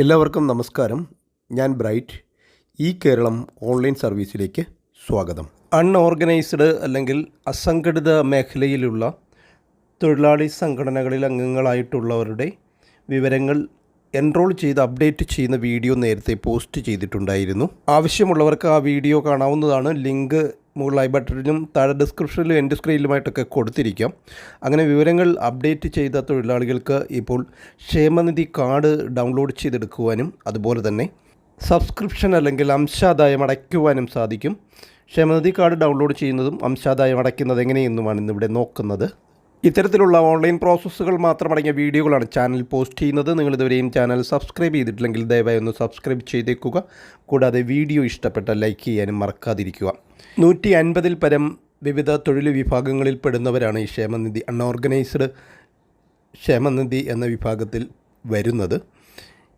എല്ലാവർക്കും നമസ്കാരം. ഞാൻ ബ്രൈറ്റ്. ഈ കേരളം ഓൺലൈൻ സർവീസിലേക്ക് സ്വാഗതം. അൺഓർഗനൈസ്ഡ് അല്ലെങ്കിൽ അസംഘടിത മേഖലയിലുള്ള തൊഴിലാളി സംഘടനകളിൽ അംഗങ്ങളായിട്ടുള്ളവരുടെ വിവരങ്ങൾ എൻറോൾ ചെയ്ത് അപ്ഡേറ്റ് ചെയ്യുന്ന വീഡിയോ നേരത്തെ പോസ്റ്റ് ചെയ്തിട്ടുണ്ടായിരുന്നു. ആവശ്യമുള്ളവർക്ക് ആ വീഡിയോ കാണാവുന്നതാണ്. ലിങ്ക് മുകളിൽ ഐ ബട്ടണിലും താഴെ ഡിസ്ക്രിപ്ഷനിലും എൻ്റെ സ്ക്രീനിലുമായിട്ടൊക്കെ കൊടുത്തിരിക്കാം. അങ്ങനെ വിവരങ്ങൾ അപ്ഡേറ്റ് ചെയ്ത തൊഴിലാളികൾക്ക് ഇപ്പോൾ ക്ഷേമനിധി കാർഡ് ഡൗൺലോഡ് ചെയ്തെടുക്കുവാനും അതുപോലെ തന്നെ സബ്സ്ക്രിപ്ഷൻ അല്ലെങ്കിൽ അംശാദായം അടയ്ക്കുവാനും സാധിക്കും. ക്ഷേമനിധി കാർഡ് ഡൗൺലോഡ് ചെയ്യുന്നതും അംശാദായം അടയ്ക്കുന്നത് എങ്ങനെയെന്നുമാണ് ഇന്നിവിടെ നോക്കുന്നത്. ഇത്തരത്തിലുള്ള ഓൺലൈൻ പ്രോസസ്സുകൾ മാത്രമടങ്ങിയ വീഡിയോകളാണ് ചാനൽ പോസ്റ്റ് ചെയ്യുന്നത്. നിങ്ങളിതുവരെയും ചാനൽ സബ്സ്ക്രൈബ് ചെയ്തിട്ടില്ലെങ്കിൽ ദയവായി ഒന്ന് സബ്സ്ക്രൈബ് ചെയ്തേക്കുക. കൂടാതെ വീഡിയോ ഇഷ്ടപ്പെട്ടാൽ ലൈക്ക് ചെയ്യാനും മറക്കാതിരിക്കുക. 150-ൽ പരം വിവിധ തൊഴിൽ വിഭാഗങ്ങളിൽ പെടുന്നവരാണ് ഈ ക്ഷേമനിധി അൺഓർഗനൈസ്ഡ് ക്ഷേമനിധി എന്ന വിഭാഗത്തിൽ വരുന്നത്.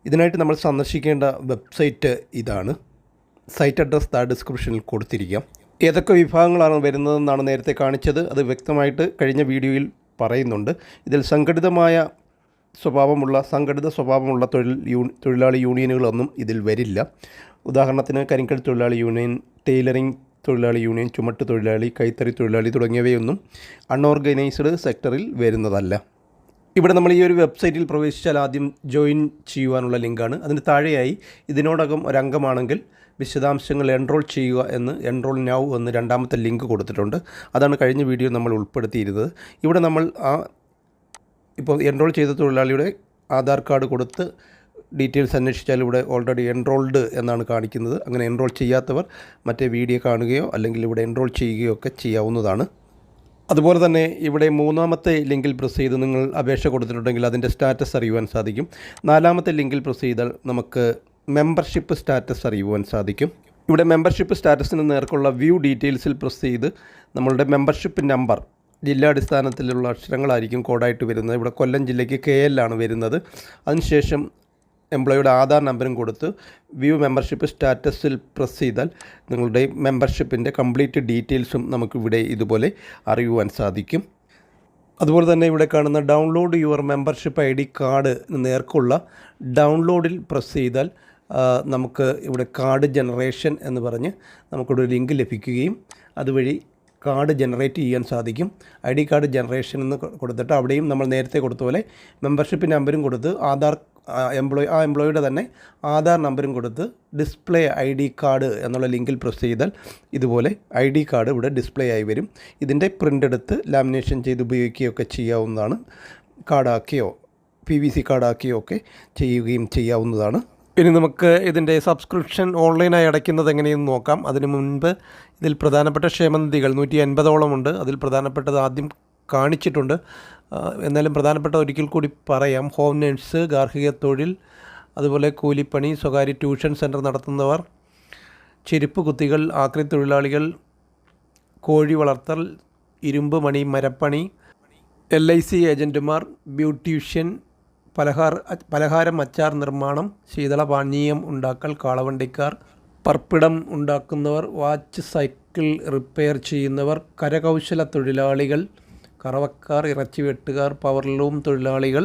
ഇതിനായിട്ട് നമ്മൾ സന്ദർശിക്കേണ്ട വെബ്സൈറ്റ് ഇതാണ്. സൈറ്റ് അഡ്രസ് താഴെ ഡിസ്ക്രിപ്ഷനിൽ കൊടുത്തിരിക്കാം. ഏതൊക്കെ വിഭാഗങ്ങളാണ് വരുന്നതെന്നാണ് നേരത്തെ കാണിച്ചത്. അത് വ്യക്തമായിട്ട് കഴിഞ്ഞ വീഡിയോയിൽ പറയുന്നുണ്ട്. ഇതിൽ സംഘടിത സ്വഭാവമുള്ള തൊഴിലാളി യൂണിയനുകളൊന്നും ഇതിൽ വരില്ല. ഉദാഹരണത്തിന് കരിങ്കൽ തൊഴിലാളി യൂണിയൻ, ടൈലറിംഗ് തൊഴിലാളി യൂണിയൻ, ചുമട്ട് തൊഴിലാളി, കൈത്തറി തൊഴിലാളി തുടങ്ങിയവയൊന്നും അൺഓർഗനൈസ്ഡ് സെക്ടറിൽ വരുന്നതല്ല. ഇവിടെ നമ്മൾ ഈ ഒരു വെബ്സൈറ്റിൽ പ്രവേശിച്ചാൽ ആദ്യം ജോയിൻ ചെയ്യുവാനുള്ള ലിങ്കാണ്. അതിന് താഴെയായി ഇതിനോടകം ഒരംഗമാണെങ്കിൽ വിശദാംശങ്ങൾ എൻറോൾ ചെയ്യുക എന്ന് എൻറോൾ നൗ എന്ന് രണ്ടാമത്തെ ലിങ്ക് കൊടുത്തിട്ടുണ്ട്. അതാണ് കഴിഞ്ഞ വീഡിയോ നമ്മൾ ഉൾപ്പെടുത്തിയിരുന്നത്. ഇവിടെ നമ്മൾ ഇപ്പോൾ എൻറോൾ ചെയ്ത തൊഴിലാളിയുടെ ആധാർ കാർഡ് കൊടുത്ത് ഡീറ്റെയിൽസ് അന്വേഷിച്ചാൽ ഇവിടെ ഓൾറെഡി എൻറോൾഡ് എന്നാണ് കാണിക്കുന്നത്. അങ്ങനെ എൻറോൾ ചെയ്യാത്തവർ മറ്റേ വീഡിയോ കാണുകയോ അല്ലെങ്കിൽ ഇവിടെ എൻറോൾ ചെയ്യുകയോ ഒക്കെ ചെയ്യാവുന്നതാണ്. അതുപോലെ തന്നെ ഇവിടെ മൂന്നാമത്തെ ലിങ്കിൽ പ്രസ് ചെയ്ത് നിങ്ങൾ അപേക്ഷ കൊടുത്തിട്ടുണ്ടെങ്കിൽ അതിൻ്റെ സ്റ്റാറ്റസ് അറിയുവാൻ സാധിക്കും. നാലാമത്തെ ലിങ്കിൽ പ്രസ് ചെയ്താൽ നമുക്ക് മെമ്പർഷിപ്പ് സ്റ്റാറ്റസ് അറിയുവാൻ സാധിക്കും. ഇവിടെ മെമ്പർഷിപ്പ് സ്റ്റാറ്റസിന് നേർക്കുള്ള വ്യൂ ഡീറ്റെയിൽസിൽ പ്രസ് ചെയ്ത് നമ്മളുടെ മെമ്പർഷിപ്പ് നമ്പർ ജില്ലാടിസ്ഥാനത്തിലുള്ള അക്ഷരങ്ങളായിരിക്കും കോഡായിട്ട് വരുന്നത്. ഇവിടെ കൊല്ലം ജില്ലയ്ക്ക് KL ആണ് വരുന്നത്. അതിനുശേഷം എംപ്ലോയിയുടെ ആധാർ നമ്പറും കൊടുത്ത് വ്യൂ മെമ്പർഷിപ്പ് സ്റ്റാറ്റസിൽ പ്രസ് ചെയ്താൽ നിങ്ങളുടെ മെമ്പർഷിപ്പിൻ്റെ കംപ്ലീറ്റ് ഡീറ്റെയിൽസും നമുക്കിവിടെ ഇതുപോലെ അറിയുവാൻ സാധിക്കും. അതുപോലെ തന്നെ ഇവിടെ കാണുന്ന download your membership ID card നേർക്കുള്ള ഡൗൺലോഡിൽ പ്രസ് ചെയ്താൽ നമുക്ക് ഇവിടെ കാർഡ് ജനറേഷൻ എന്ന് പറഞ്ഞ് നമുക്കിവിടെ ലിങ്ക് ലഭിക്കുകയും അതുവഴി കാർഡ് ജനറേറ്റ് ചെയ്യാൻ സാധിക്കും. ID കാർഡ് ജനറേഷൻ എന്ന് കൊടുത്തിട്ട് അവിടെയും നമ്മൾ നേരത്തെ കൊടുത്ത പോലെ മെമ്പർഷിപ്പ് നമ്പറും കൊടുത്ത് എംപ്ലോയിയുടെ തന്നെ ആധാർ നമ്പറും കൊടുത്ത് ഡിസ്പ്ലേ ID കാർഡ് എന്നുള്ള ലിങ്കിൽ പ്രസ് ചെയ്താൽ ഇതുപോലെ ID കാർഡ് ഇവിടെ ഡിസ്പ്ലേ ആയി വരും. ഇതിൻ്റെ പ്രിൻ്റ് എടുത്ത് ലാമിനേഷൻ ചെയ്ത് ഉപയോഗിക്കുകയൊക്കെ ചെയ്യാവുന്നതാണ്. കാർഡാക്കിയോ PVC കാർഡാക്കിയോ ഒക്കെ ചെയ്യുകയും ചെയ്യാവുന്നതാണ്. ഇനി നമുക്ക് ഇതിൻ്റെ സബ്സ്ക്രിപ്ഷൻ ഓൺലൈനായി അടയ്ക്കുന്നത് എങ്ങനെയെന്ന് നോക്കാം. അതിനു മുൻപ് ഇതിൽ പ്രധാനപ്പെട്ട ക്ഷേമനിധികൾ 150ഓളം ഉണ്ട്. അതിൽ പ്രധാനപ്പെട്ടത് ആദ്യം കാണിച്ചിട്ടുണ്ട്. എന്നാലും പ്രധാനപ്പെട്ട ഒരിക്കൽ കൂടി പറയാം. ഹോം നേഴ്സ്, ഗാർഹിക തൊഴിൽ, അതുപോലെ കൂലിപ്പണി, സ്വകാര്യ ട്യൂഷൻ സെൻറ്റർ നടത്തുന്നവർ, ചെരുപ്പ് കുത്തികൾ, ആക്രി തൊഴിലാളികൾ, കോഴി വളർത്തൽ, ഇരുമ്പ് മണി, മരപ്പണി, LIC ഏജൻറ്റുമാർ, ബ്യൂട്ടീഷ്യൻ, പലഹാരം അച്ചാർ നിർമ്മാണം, ശീതളപാനീയം ഉണ്ടാക്കൽ, കാളവണ്ടിക്കാർ, പർപ്പിടം ഉണ്ടാക്കുന്നവർ, വാച്ച് സൈക്കിൾ റിപ്പയർ ചെയ്യുന്നവർ, കരകൗശല തൊഴിലാളികൾ, കറവക്കാർ, ഇറച്ചി വെട്ടുകാർ, പവർലൂം തൊഴിലാളികൾ,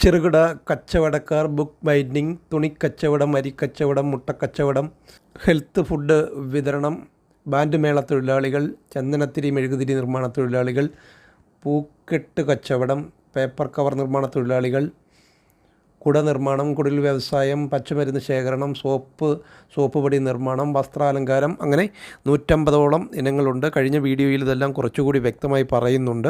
ചെറുകിട കച്ചവടക്കാർ, ബുക്ക് ബൈൻഡിങ്, തുണിക്കച്ചവടം, അരിക്കച്ചവടം, മുട്ടക്കച്ചവടം, ഹെൽത്ത് ഫുഡ് വിതരണം, ബാൻഡ് മേള തൊഴിലാളികൾ, ചന്ദനത്തിരി മെഴുകുതിരി നിർമ്മാണ തൊഴിലാളികൾ, പൂക്കെട്ട് കച്ചവടം, പേപ്പർ കവർ നിർമ്മാണ തൊഴിലാളികൾ, കുട നിർമ്മാണം, കുടിൽ വ്യവസായം, പച്ചമരുന്ന് ശേഖരണം, സോപ്പ് പൊടി നിർമ്മാണം, വസ്ത്രാലങ്കാരം, അങ്ങനെ 150ഓളം ഇനങ്ങളുണ്ട്. കഴിഞ്ഞ വീഡിയോയിൽ ഇതെല്ലാം കുറച്ചുകൂടി വ്യക്തമായി പറയുന്നുണ്ട്.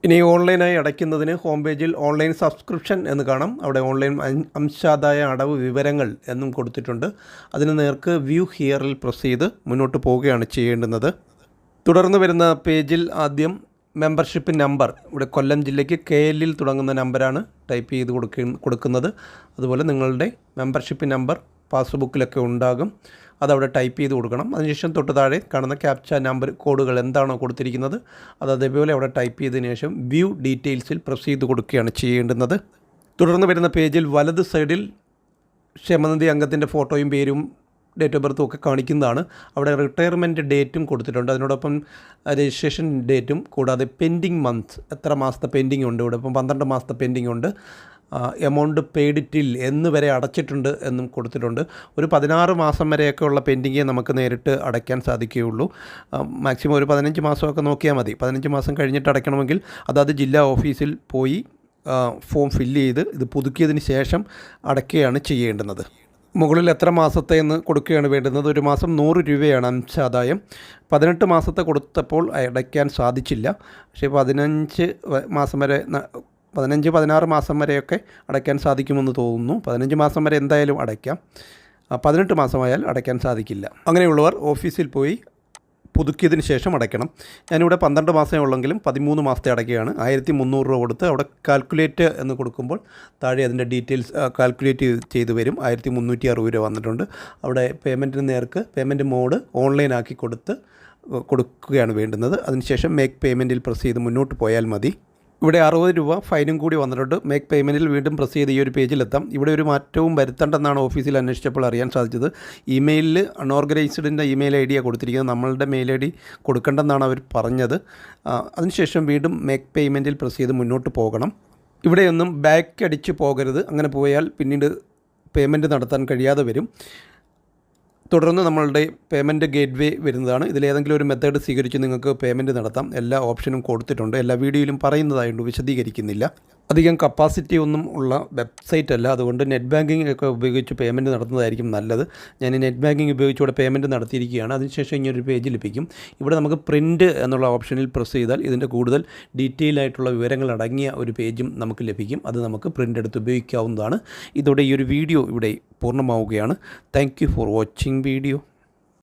ഇനി ഓൺലൈനായി അടയ്ക്കുന്നതിന് ഹോം പേജിൽ ഓൺലൈൻ സബ്സ്ക്രിപ്ഷൻ എന്ന് കാണാം. അവിടെ ഓൺലൈൻ അംശാദായ അടവ് വിവരങ്ങൾ എന്നും കൊടുത്തിട്ടുണ്ട്. അതിന് നേർക്ക് വ്യൂ ഹിയറിൽ പ്രസ് ചെയ്ത് മുന്നോട്ട് പോവുകയാണ് ചെയ്യേണ്ടുന്നത്. തുടർന്ന് വരുന്ന പേജിൽ ആദ്യം മെമ്പർഷിപ്പ് നമ്പർ, ഇവിടെ കൊല്ലം ജില്ലയ്ക്ക് KL തുടങ്ങുന്ന നമ്പറാണ് ടൈപ്പ് ചെയ്ത് കൊടുക്കുന്നത്. അതുപോലെ നിങ്ങളുടെ മെമ്പർഷിപ്പ് നമ്പർ പാസ്ബുക്കിലൊക്കെ ഉണ്ടാകും. അതവിടെ ടൈപ്പ് ചെയ്ത് കൊടുക്കണം. അതിനുശേഷം തൊട്ട് താഴെ കാണുന്ന ക്യാപ്ച നമ്പർ കോഡുകൾ എന്താണോ കൊടുത്തിരിക്കുന്നത് അത് അതേപോലെ അവിടെ ടൈപ്പ് ചെയ്തതിന് ശേഷം വ്യൂ ഡീറ്റെയിൽസിൽ പ്രസ് ചെയ്ത് കൊടുക്കുകയാണ് ചെയ്യേണ്ടുന്നത്. തുടർന്ന് വരുന്ന പേജിൽ വലത് സൈഡിൽ ക്ഷേമനിധി അംഗത്തിൻ്റെ ഫോട്ടോയും പേരും ഡേറ്റ് ഓഫ് ബർത്തും ഒക്കെ കാണിക്കുന്നതാണ്. അവിടെ റിട്ടയർമെൻറ്റ് ഡേറ്റും കൊടുത്തിട്ടുണ്ട്. അതിനോടൊപ്പം രജിസ്ട്രേഷൻ ഡേറ്റും കൂടാതെ പെൻഡിങ് മന്ത്സ് എത്ര മാസത്തെ പെൻഡിങ് ഉണ്ട്. ഇവിടെ ഇപ്പം 12 മാസത്തെ പെൻഡിങ് ഉണ്ട്. എമൗണ്ട് പെയ്ഡിറ്റിൽ എന്ന് വരെ അടച്ചിട്ടുണ്ട് എന്നും കൊടുത്തിട്ടുണ്ട്. ഒരു 16 മാസം വരെയൊക്കെ ഉള്ള പെൻഡിങ്ങേ നമുക്ക് നേരിട്ട് അടയ്ക്കാൻ സാധിക്കുകയുള്ളൂ. മാക്സിമം ഒരു 15 മാസമൊക്കെ നോക്കിയാൽ മതി. 15 മാസം കഴിഞ്ഞിട്ട് അടയ്ക്കണമെങ്കിൽ അതാത് ജില്ലാ ഓഫീസിൽ പോയി ഫോം ഫില്ല് ചെയ്ത് ഇത് പുതുക്കിയതിന് ശേഷം അടയ്ക്കുകയാണ് ചെയ്യേണ്ടുന്നത്. മുകളിൽ എത്ര മാസത്തെ എന്ന് കൊടുക്കുകയാണ് വേണ്ടുന്നത്. ഒരു മാസം 100 രൂപയാണ് അംശാദായം. 18 മാസത്തെ കൊടുത്തപ്പോൾ അടയ്ക്കാൻ സാധിച്ചില്ല. പക്ഷേ 16 മാസം വരെയൊക്കെ അടയ്ക്കാൻ സാധിക്കുമെന്ന് തോന്നുന്നു. 15 മാസം വരെ എന്തായാലും അടയ്ക്കാം. 18 മാസമായാൽ അടയ്ക്കാൻ സാധിക്കില്ല. അങ്ങനെയുള്ളവർ ഓഫീസിൽ പോയി പുതുക്കിയതിന് ശേഷം അടയ്ക്കണം. ഞാനിവിടെ 12 മാസമേ ഉള്ളെങ്കിലും 13 മാസത്തെ അടയ്ക്കുകയാണ്. 1300 രൂപ കൊടുത്ത് അവിടെ കാൽക്കുലേറ്റ് എന്ന് കൊടുക്കുമ്പോൾ താഴെ അതിൻ്റെ ഡീറ്റെയിൽസ് കാൽക്കുലേറ്റ് ചെയ്ത് വരും. 1360 രൂപ വന്നിട്ടുണ്ട്. അവിടെ പേയ്മെൻറ്റിന് നേർക്ക് പേയ്മെൻറ്റ് മോഡ് ഓൺലൈനാക്കി കൊടുക്കുകയാണ് വേണ്ടുന്നത്. അതിനുശേഷം മേക്ക് പേയ്മെൻറ്റിൽ പ്രസ് ചെയ്ത് മുന്നോട്ട് പോയാൽ മതി. ഇവിടെ 60 രൂപ ഫൈനും കൂടി വന്നിട്ടുണ്ട്. മേക്ക് പേയ്മെൻറ്റിൽ വീണ്ടും പ്രസ് ചെയ്ത് ഈ ഒരു പേജിലെത്താം. ഇവിടെ ഒരു മാറ്റവും വരുത്തേണ്ടെന്നാണ് ഓഫീസിൽ അന്വേഷിച്ചപ്പോൾ അറിയാൻ സാധിച്ചത്. ഇമെയിലിൽ അൺഓർഗനൈസ്ഡിൻ്റെ ഇമെയിൽ ഐ ഡിയാണ് കൊടുത്തിരിക്കുന്നത്. നമ്മളുടെ മെയിൽ ഐ ഡി കൊടുക്കേണ്ടെന്നാണ് അവർ പറഞ്ഞത്. അതിനുശേഷം വീണ്ടും മേക്ക് പേയ്മെൻറ്റിൽ പ്രസ് ചെയ്ത് മുന്നോട്ട് പോകണം. ഇവിടെയൊന്നും ബാക്ക് അടിച്ച് പോകരുത്. അങ്ങനെ പോയാൽ പിന്നീട് പേയ്മെൻറ്റ് നടത്താൻ കഴിയാതെ വരും. തുടർന്ന് നമ്മളുടെ പേയ്മെൻറ്റ് ഗേറ്റ്വേ വരുന്നതാണ്. ഇതിലേതെങ്കിലും ഒരു മെത്തേഡ് സ്വീകരിച്ച് നിങ്ങൾക്ക് പേയ്മെൻറ്റ് നടത്താം. എല്ലാ ഓപ്ഷനും കൊടുത്തിട്ടുണ്ട്. എല്ലാ വീഡിയോയിലും പറയുന്നതായതുകൊണ്ട് വിശദീകരിക്കുന്നില്ല. അധികം കപ്പാസിറ്റി ഒന്നും ഉള്ള വെബ്സൈറ്റ് അല്ല. അതുകൊണ്ട് നെറ്റ് ബാങ്കിങ് ഒക്കെ ഉപയോഗിച്ച് പേയ്മെൻറ്റ് നടത്തുന്നതായിരിക്കും നല്ലത്. ഞാൻ നെറ്റ് ബാങ്കിങ് ഉപയോഗിച്ച് ഇവിടെ പേയ്മെൻറ്റ് നടത്തിയിരിക്കുകയാണ്. അതിനുശേഷം ഇങ്ങനൊരു പേജ് ലഭിക്കും. ഇവിടെ നമുക്ക് പ്രിൻറ്റ് എന്നുള്ള ഓപ്ഷനിൽ പ്രസ് ചെയ്താൽ ഇതിൻ്റെ കൂടുതൽ ഡീറ്റെയിൽ ആയിട്ടുള്ള വിവരങ്ങൾ അടങ്ങിയ ഒരു പേജും നമുക്ക് ലഭിക്കും. അത് നമുക്ക് പ്രിൻ്റ് എടുത്ത് ഉപയോഗിക്കാവുന്നതാണ്. ഇതോടെ ഈ ഒരു വീഡിയോ ഇവിടെ പൂർണ്ണമാവുകയാണ്. Thank you for watching video.